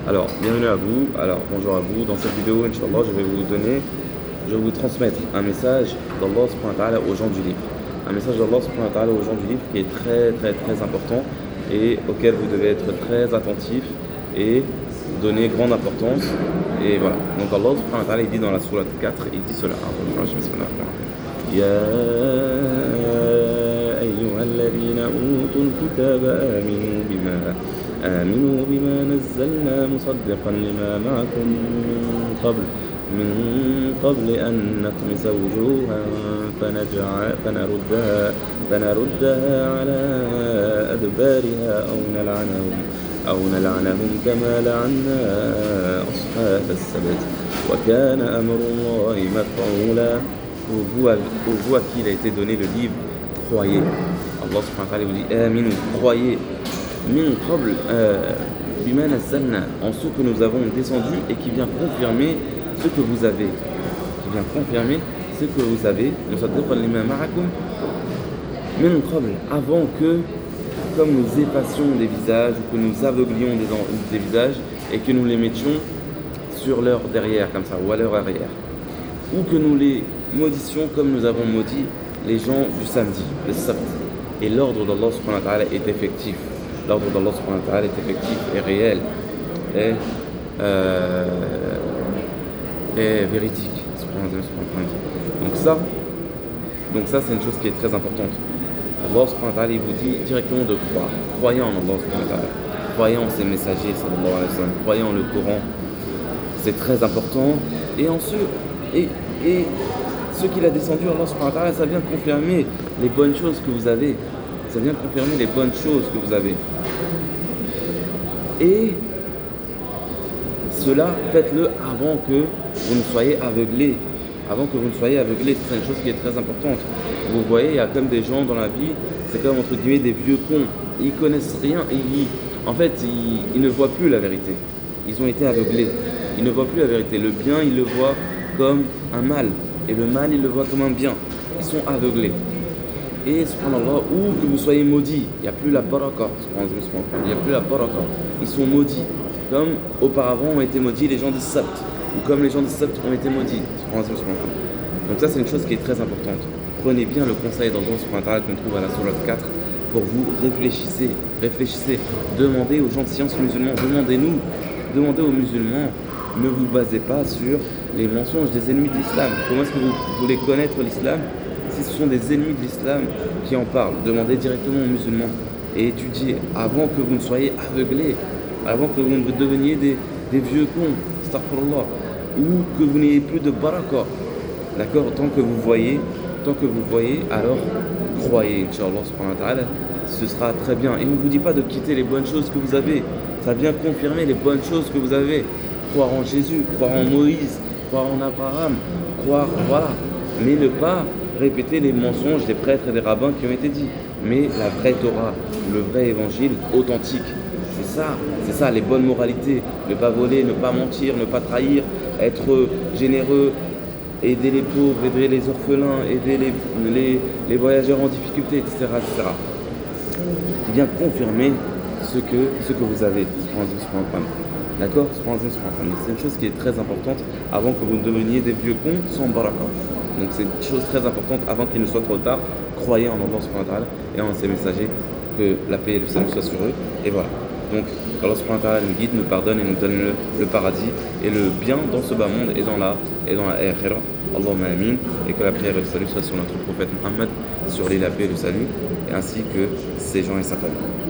Alors, bienvenue à vous. Alors, bonjour à vous. Dans cette vidéo, Inch'Allah, je vais vous transmettre un message d'Allah subhanahu wa ta'ala aux gens du livre. Un message d'Allah subhanahu wa ta'ala aux gens du livre qui est très, très, très important et auquel vous devez être très attentif et donner grande importance. Et voilà. Donc, Allah subhanahu wa ta'ala, il dit dans la sourate 4, il dit cela. Ya أيها الذين أوتوا الكتاب آمنوا بما نزلنا مصدقا لما معكم من قبل أن نطمس وجوها فنردها على أدبارها أو نلعنهم كما لعنا أصحاب السبت وكان أمر الله مفعولا. Au vous à qui il a été donné le livre, croyez. Allah subhanahu wa ta'ala vous dit Aminu, croyez. Min qabl bima nazzalna, en ce que nous avons descendu et qui vient confirmer ce que vous avez. Qui vient confirmer ce que vous avez. Musaddiqan lima ma'akum min qabl, avant que, comme nous effacions des visages ou que nous aveuglions des visages et que nous les mettions sur leur derrière, comme ça, ou à leur arrière. Ou que nous les maudissions comme nous avons maudit les gens du samedi, le sabt. Et l'ordre d'Allah subhanahu wa ta'ala est effectif. L'ordre d'Allah subhanahu wa ta'ala est effectif et réel et véridique. Donc ça c'est une chose qui est très importante. Allah subhanahu wa ta'ala il vous dit directement de croire. Croyez en Allah subhanahu wa ta'ala. Croyez en ses messagers, sallallahu alayhi wa sallam. Croyez en le Coran. C'est très important. Et en ce qu'il a descendu, Allah subhanahu wa ta'ala, ça vient confirmer les bonnes choses que vous avez. Ça vient confirmer les bonnes choses que vous avez. Et cela, faites-le avant que vous ne soyez aveuglés. Avant que vous ne soyez aveuglés, c'est une chose qui est très importante. Vous voyez, il y a comme des gens dans la vie, c'est comme entre guillemets des vieux cons. Ils connaissent rien et ils ne voient plus la vérité. Ils ont été aveuglés. Ils ne voient plus la vérité. Le bien, ils le voient comme un mal. Et le mal, ils le voient comme un bien. Ils sont aveuglés. Et subhanallah, ou que vous soyez maudits, il n'y a plus la baraka. Il n'y a plus la baraka. Ils sont maudits. Comme auparavant ont été maudits les gens de Sabt. Ou comme les gens de Sabt ont été maudits. Donc ça, c'est une chose qui est très importante. Prenez bien le conseil d'Allah subhanahu wa ta'ala qu'on trouve à la sourate 4 pour vous réfléchissez. Demandez aux gens de science musulmans, demandez aux musulmans. Ne vous basez pas sur les mensonges des ennemis de l'islam. Comment est-ce que vous voulez connaître l'islam si ce sont des ennemis de l'islam qui en parlent? Demandez directement aux musulmans et étudiez avant que vous ne soyez aveuglés, avant que vous ne deveniez des vieux cons, astaghfirullah, ou que vous n'ayez plus de baraka. D'accord? Tant que vous voyez, alors croyez, Inch'Allah subhanahu wa ta'ala, ce sera très bien. Et on ne vous dit pas de quitter les bonnes choses que vous avez. Ça vient confirmer les bonnes choses que vous avez. Croire en Jésus, croire en Moïse, croire en Abraham, voilà. Mais ne pas répéter les mensonges des prêtres et des rabbins qui ont été dits. Mais la vraie Torah, le vrai évangile authentique. C'est ça, les bonnes moralités. Ne pas voler, ne pas mentir, ne pas trahir, être généreux, aider les pauvres, aider les orphelins, aider les voyageurs en difficulté, etc. Qui vient confirmer ce que vous avez. D'accord? C'est une chose qui est très importante avant que vous ne deveniez des vieux cons sans baraka. Donc c'est une chose très importante avant qu'il ne soit trop tard. Croyez en Allah subhanahu wa ta'ala et en ses messagers, que la paix et le salut soient sur eux. Et voilà. Donc Allah subhanahu wa ta'ala nous guide, nous pardonne et nous donne le paradis et le bien dans ce bas monde et dans la akhira. Allahumma amin. Et que la prière et le salut soient sur notre prophète Muhammad, sur lui la paix et le salut, et ainsi que ses gens et sa famille.